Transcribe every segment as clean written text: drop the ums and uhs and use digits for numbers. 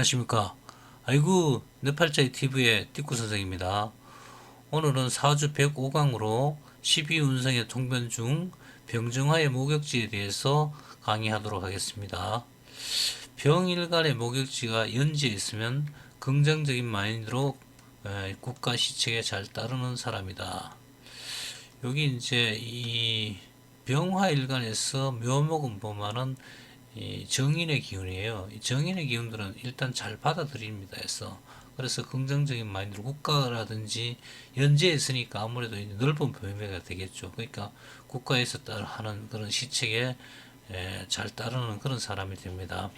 안녕하십니까. 아이고 내 팔자의 TV의 띠꾸 선생입니다. 오늘은 사주 105강으로 12운성의 통변 중 병정화의 목욕지에 대해서 강의하도록 하겠습니다. 병일간의 목욕지가 연지에 있으면 긍정적인 마인드로 국가 시책에 잘 따르는 사람이다. 여기 이제 이 병화일간에서 묘목은 보면은 이 정인의 기운이에요. 이 정인의 기운들은 일단 잘 받아들입니다. 그래서 긍정적인 마인드로 국가라든지 연재에 있으니까 아무래도 넓은 범위가 되겠죠. 그러니까 국가에서 하는 그런 시책에 잘 따르는 그런 사람이 됩니다.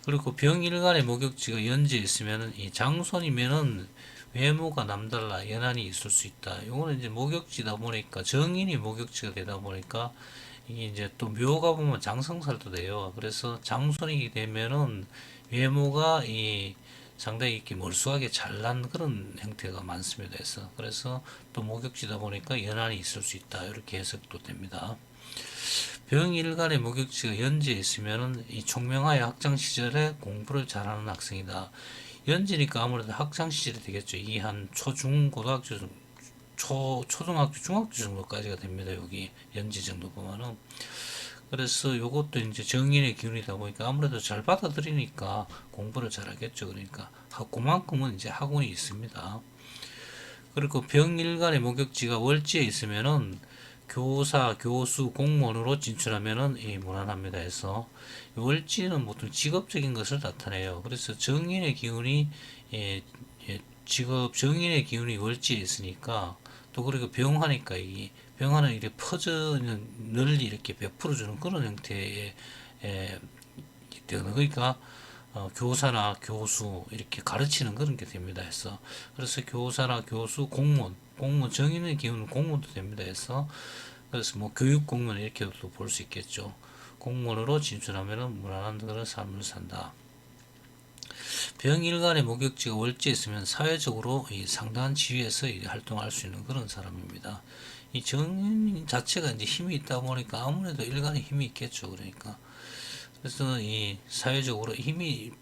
그리고 병일간의 목욕지가 연재에 있으면 이 장손이면은 외모가 남달라 연한이 있을 수 있다. 이거는 이제 목욕지다 보니까 정인이 목욕지가 되다 보니까 이게 이제 또 묘가 보면 장성살도 돼요. 그래서 장손이 되면은 외모가 이 상당히 이렇게 멀수하게 잘난 그런 형태가 많습니다. 그래서 또 목욕지다 보니까 연한이 있을 수 있다. 이렇게 해석도 됩니다. 병일간의 목욕지가 연지에 있으면은 이 총명하의 학창 시절에 공부를 잘하는 학생이다. 연지니까 아무래도 학창 시절이 되겠죠. 이 한 초중 고등학교 초등학교 중학교 정도까지가 됩니다. 여기 연지 정도 보면은. 그래서 요것도 이제 정인의 기운이다 보니까 아무래도 잘 받아들이니까 공부를 잘하겠죠. 그러니까 그만큼은 이제 학원이 있습니다. 그리고 병일간의 목욕지가 월지에 있으면은 교사, 교수, 공무원으로 진출하면은 무난합니다. 월지는 보통 직업적인 것을 나타내요. 그래서 정인의 기운이 직업 정인의 기운이 월지에 있으니까 또 그리고 병하니까 이 병화는 이렇게 퍼져는 널리 이렇게 베풀어주는 그런 형태의 되는 그러니까 교사나 교수 이렇게 가르치는 그런 게 됩니다. 그래서 교사나 교수, 공무원 정인의 기운은 공무원도 됩니다. 그래서 뭐 교육 공무원 이렇게도 볼 수 있겠죠. 공무원으로 진출하면은 무난한 그런 삶을 산다. 병일간의 목욕지가 월지에 있으면 사회적으로 상당한 지위에서 활동할 수 있는 그런 사람입니다. 이 정인 자체가 이제 힘이 있다 보니까 아무래도 일간에 힘이 있겠죠. 그래서 이 사회적으로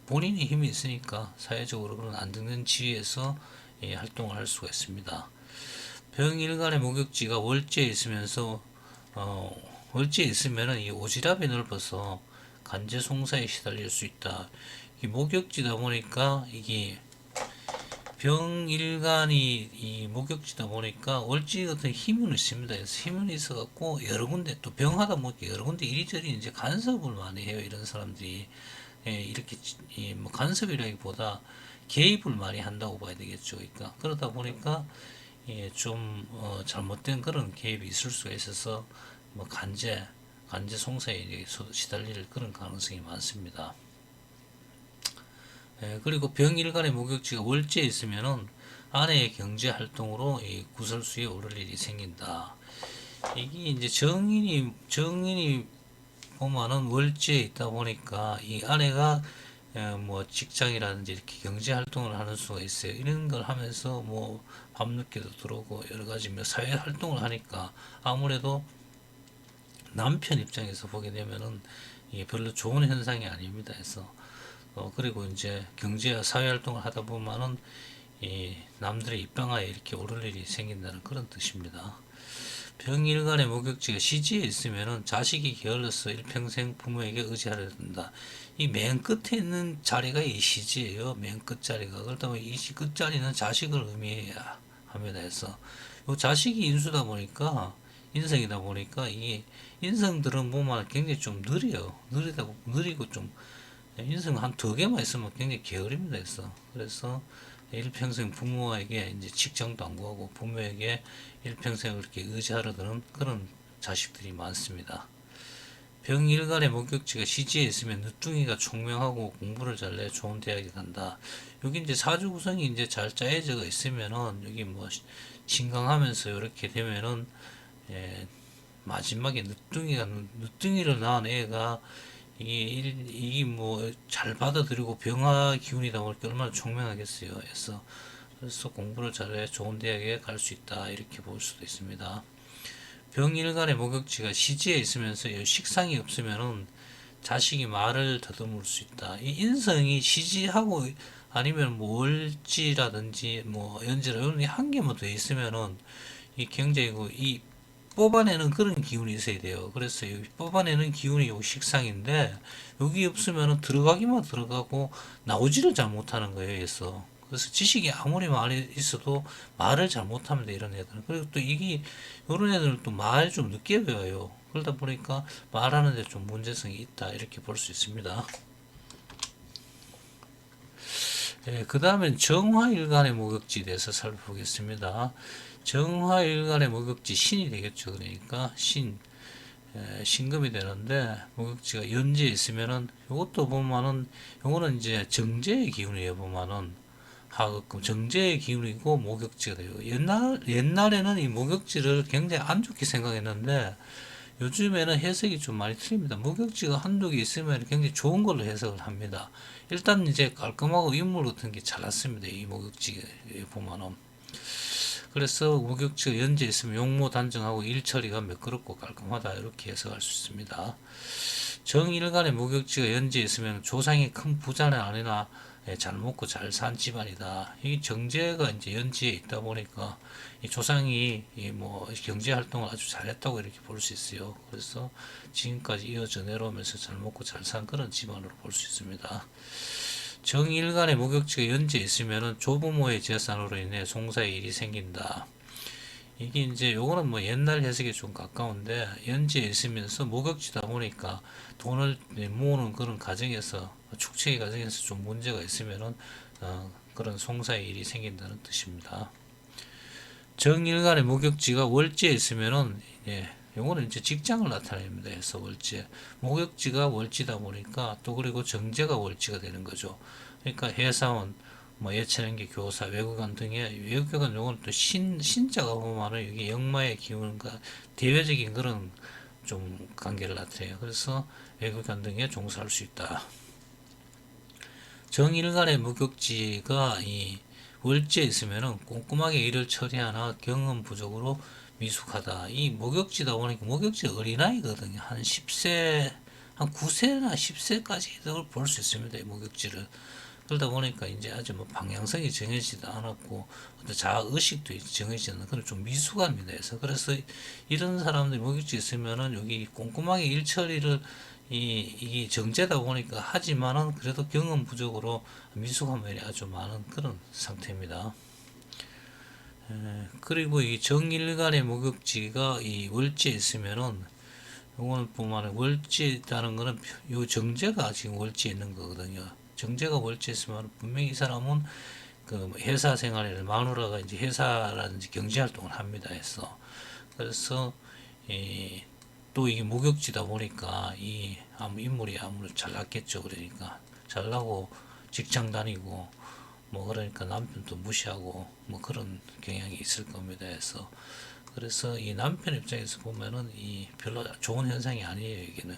본인이 힘이 있으니까 사회적으로 그런 안정된 지위에서 활동을 할 수가 있습니다. 병일간의 목욕지가 월지에 있으면서 월지에 있으면은 이 오지랖이 넓어서 간제 송사에 시달릴 수 있다. 이 목욕지다 보니까 이게 병일간이 이 목욕지다 보니까 월지 같은 힘은 있습니다. 그래서 힘은 있어갖고 여러 군데 또 병하다 보니까 여러 군데 이리저리 이제 간섭을 많이 해요. 이런 사람들이 이렇게 뭐 간섭이라기보다 개입을 많이 한다고 봐야 되겠죠. 그러다 보니까 좀 잘못된 그런 개입이 있을 수가 있어서 뭐 간제 송사에 시달릴 그런 가능성이 많습니다. 그리고 병일간의 목욕지가 월지에 있으면은 아내의 경제 활동으로 이 구설수에 오를 일이 생긴다. 이게 이제 정인이 보면은 월지에 있다 보니까 이 아내가 뭐 직장이라든지 이렇게 경제 활동을 하는 수가 있어요. 이런 걸 하면서 뭐 밤늦게도 들어오고 여러 가지 뭐 사회 활동을 하니까 아무래도 남편 입장에서 보게 되면은 이게 별로 좋은 현상이 아닙니다. 그리고 이제 경제와 사회 활동을 하다 보면은 이 남들의 입방아에 이렇게 오를 일이 생긴다는 그런 뜻입니다. 병일간의 목욕지가 시지에 있으면은 자식이 게을러서 일평생 부모에게 의지하려 든다. 이 맨 끝에 있는 자리가 이 시지예요. 맨 끝 자리가. 그렇다 보니 이 끝 자리는 자식을 의미해야 합니다. 요 자식이 인수다 보니까 인성이다 보니까 이 인성들은 보면 굉장히 좀 느리고 좀 인생 한 두 개만 있으면 굉장히 게으릅니다. 그래서 일평생 부모에게 이제 직장도 안 구하고 부모에게 일평생 이렇게 의지하려 드는 그런 자식들이 많습니다. 병일간의 목욕지가 시지에 있으면 늦둥이가 총명하고 공부를 잘해 좋은 대학에 간다. 여기 이제 사주 구성이 이제 잘 짜여져 있으면은 여기 뭐 신강하면서 이렇게 되면은 마지막에 늦둥이를 낳은 애가 이게 뭐 잘 받아들이고 병화 기운이다 보니까 얼마나 총명하겠어요. 그래서 공부를 잘해 좋은 대학에 갈 수 있다 이렇게 볼 수도 있습니다. 병일간의 목욕지가 시지에 있으면서 식상이 없으면은 자식이 말을 더듬을 수 있다. 이 인성이 시지하고 아니면 뭐 월지라든지 뭐 연지라 이런 게 한 개만 더 있으면은 이 굉장히 이 뽑아내는 그런 기운이 있어야 돼요. 그래서 여기 뽑아내는 기운이 요 식상인데 여기 없으면은 들어가기만 들어가고 나오지를 잘 못하는 거예요. 그래서 지식이 아무리 많이 있어도 말을 잘 못하면 돼, 이런 애들은. 그리고 또 이게 이런 애들은 또 말 좀 늦게 배워요. 그러다 보니까 말하는데 좀 문제성이 있다, 이렇게 볼 수 있습니다. 예, 그 다음엔 정화일간의 목욕지에 대해서 살펴보겠습니다. 정화일간의 목욕지 신이 되겠죠. 그러니까 신금이 되는데 목욕지가 연지에 있으면은 이것도 보면은 요거는 이제 정제의 기운이에요. 보면은 하급금 정제의 기운이고 목욕지가 돼요. 옛날에는 이 목욕지를 굉장히 안 좋게 생각했는데 요즘에는 해석이 좀 많이 틀립니다. 목욕지가 한두 개 있으면 굉장히 좋은 걸로 해석을 합니다. 일단 이제 깔끔하고 인물 같은 게 잘 났습니다. 이 목욕지 보면은. 그래서 목욕지가 연지에 있으면 용모 단정하고 일 처리가 매끄럽고 깔끔하다, 이렇게 해석할 수 있습니다. 정일간의 목욕지가 연지에 있으면 조상이 큰 부자는 아니나 잘 먹고 잘 산 집안이다. 이 정제가 이제 연지에 있다 보니까 이 조상이 뭐 경제 활동을 아주 잘했다고 이렇게 볼 수 있어요. 그래서 지금까지 이어져 내려오면서 잘 먹고 잘 산 그런 집안으로 볼 수 있습니다. 정일간의 목욕지가 연지에 있으면은 조부모의 재산으로 인해 송사의 일이 생긴다. 이게 이제 요거는 뭐 옛날 해석에 좀 가까운데 연지에 있으면서 목욕지다 보니까 돈을 모으는 그런 과정에서 축제의 과정에서 좀 문제가 있으면은 그런 송사의 일이 생긴다는 뜻입니다. 정일간의 목욕지가 월지에 있으면은 요거는 이제 직장을 나타냅니다. 해서 월지 목욕지가 월지다 보니까 또 그리고 정제가 월지가 되는 거죠. 그러니까 회사원, 뭐 예체능계 교사, 외국관 등의 외국관 요건 또 신자가 보면은 이게 역마의 기운과 대외적인 그런 좀 관계를 나타내요. 그래서 외국관 등에 종사할 수 있다. 정일간의 목욕지가 이 월지에 있으면은 꼼꼼하게 일을 처리하나 경험 부족으로 미숙하다. 이 목욕지다 보니까 목욕지 어린아이거든요. 한 10세, 한 9세나 10세까지 볼 수 있습니다. 이 목욕지를. 그러다 보니까 이제 아주 뭐 방향성이 정해지도 않았고 어떤 자아 의식도 정해지지 않는 그런 좀 미숙합니다. 그래서 이런 사람들이 목욕지 있으면은 여기 꼼꼼하게 일 처리를 이게 정제다 보니까 하지만은 그래도 경험 부족으로 미숙한 면이 아주 많은 그런 상태입니다. 그리고 이 정일간의 목욕지가 이 월지에 있으면은 요거는 보면 월지라는 거는 요 정제가 지금 월지에 있는 거거든요. 정제가 월지에 있으면 분명히 이 사람은 그 회사 생활에 마누라가 이제 회사라든지 경제 활동을 합니다. 해서 그래서 또 이게 목욕지다 보니까 이 인물이 아무래도 잘났겠죠. 그러니까 잘나고 직장 다니고 뭐 그러니까 남편도 무시하고 뭐 그런 경향이 있을 겁니다. 해서 그래서 이 남편 입장에서 보면은 이 별로 좋은 현상이 아니에요. 이게는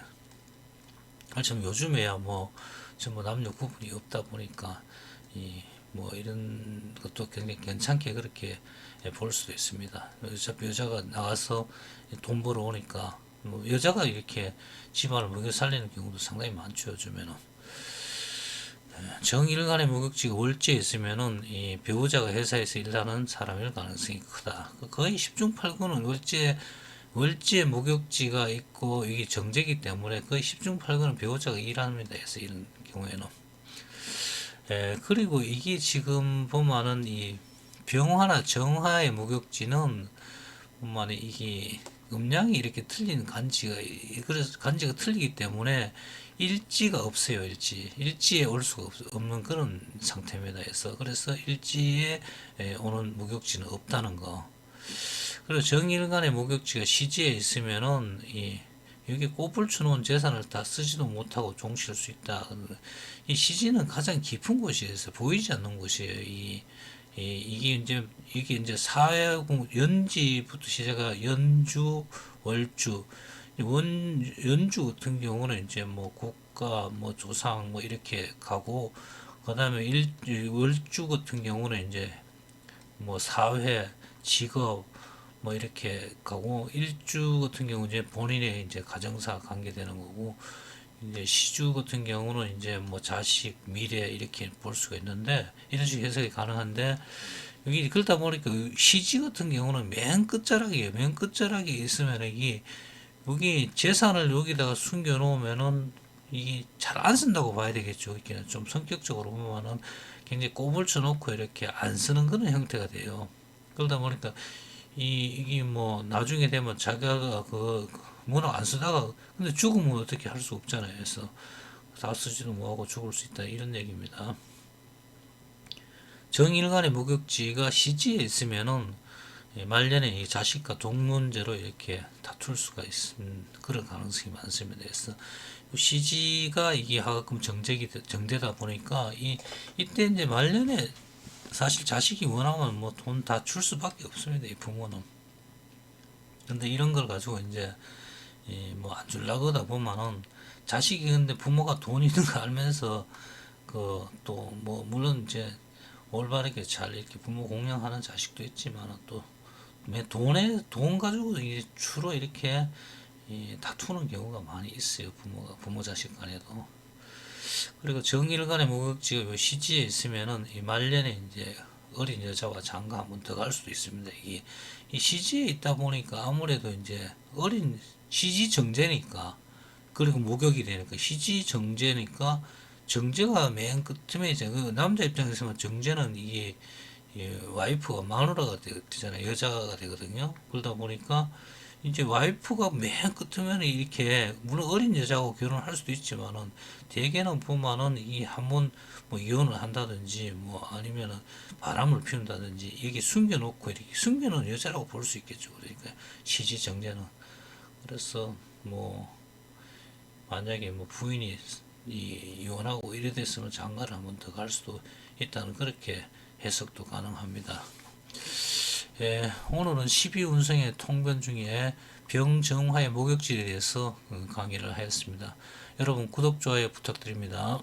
참 요즘에야 뭐 전부 남녀 구분이 없다 보니까 이 뭐 이런 것도 굉장히 괜찮게 그렇게 볼 수도 있습니다. 어차피 여자가 나가서 돈 벌어 오니까 뭐 여자가 이렇게 집안을 먹여 살리는 경우도 상당히 많죠. 요즘에는. 정일간의 목욕지가 월지에 있으면은 이 배우자가 회사에서 일하는 사람일 가능성이 크다. 거의 10중 8구는 월지에 목욕지가 있고 이게 정제기 때문에 거의 10중 8구는 배우자가 일합니다. 해서 이런 경우에는. 그리고 이게 지금 보면은 이 병화나 정화의 목욕지는 보면은 이게 음양이 이렇게 틀린 그래서 간지가 틀리기 때문에 일지가 없어요. 일지에 올 수가 없는 그런 상태입니다. 그래서 일지에 오는 목욕지는 없다는 거. 그리고 정일간의 목욕지가 시지에 있으면은 여기 꽃을 주놓은 재산을 다 쓰지도 못하고 종칠 수 있다. 이 시지는 가장 깊은 곳이에요. 보이지 않는 곳이에요. 이게 이제 사회공 연지부터 시작해 연주, 월주, 연주 같은 경우는 이제 뭐 국가, 뭐 조상, 뭐 이렇게 가고, 그 다음에 월주 같은 경우는 이제 뭐 사회, 직업, 뭐 이렇게 가고, 일주 같은 경우 이제 본인의 이제 가정사 관계되는 거고, 이제 시주 같은 경우는 이제 뭐 자식, 미래 이렇게 볼 수가 있는데 이런 식의 해석이 가능한데 여기 그러다 보니까 시지 같은 경우는 맨 끝자락이에요. 맨 끝자락에 있으면 이게 여기 재산을 여기다가 숨겨 놓으면은 이게 잘 안 쓴다고 봐야 되겠죠. 이렇게 좀 성격적으로 보면은 굉장히 꼬불쳐 놓고 이렇게 안 쓰는 그런 형태가 돼요. 그러다 보니까 이게 뭐 나중에 되면 자기가 그 문화 안 쓰다가 근데 죽으면 어떻게 할 수 없잖아요. 그래서 다 쓰지도 못하고 죽을 수 있다 이런 얘기입니다. 정일간의 목욕지가 시지에 있으면은 말년에 이 자식과 돈 문제로 이렇게 다툴 수가 있는 그런 가능성이 많습니다. 그래서 시지가 이게 하금 정제다 보니까 이때 이제 말년에 사실 자식이 원하면 뭐 돈 다 줄 수밖에 없습니다. 이 부모는. 근데 이런 걸 가지고 이제 뭐 안 줄라고 하다 보면은 자식이 근데 부모가 돈 있는 거 알면서 그 또 뭐 물론 이제 올바르게 잘 이렇게 부모 공양하는 자식도 있지만 또 돈 가지고 이게 주로 이렇게 다투는 경우가 많이 있어요. 부모 자식 간에도. 그리고 정일간의 목욕지가 요 시지에 있으면은 이 말년에 이제 어린 여자와 장가 한번 더 갈 수도 있습니다. 이 시지에 있다 보니까 아무래도 이제 어린 시지 정제니까 그리고 목욕이 되니까 시지 정제니까 정제가 맨 끝에 이제 그 남자 입장에서는 정제는 이게 와이프가 마누라가 되잖아요. 여자가 되거든요. 그러다 보니까 이제 와이프가 맨 끝이면 이렇게 물론 어린 여자하고 결혼할 수도 있지만은 대개는 보면은 이 한번 뭐 이혼을 한다든지 뭐 아니면은 바람을 피운다든지 여기 숨겨놓고 이렇게 숨겨놓은 여자라고 볼 수 있겠죠. 그러니까 시지 정제는 그래서 뭐 만약에 뭐 부인이 이혼하고 이래 됐으면 장가를 한번 더 갈 수도 있다는 그렇게 해석도 가능합니다. 예, 오늘은 12운성의 통변 중에 병정화의 목욕지에 대해서 강의를 하였습니다. 여러분 구독, 좋아요 부탁드립니다.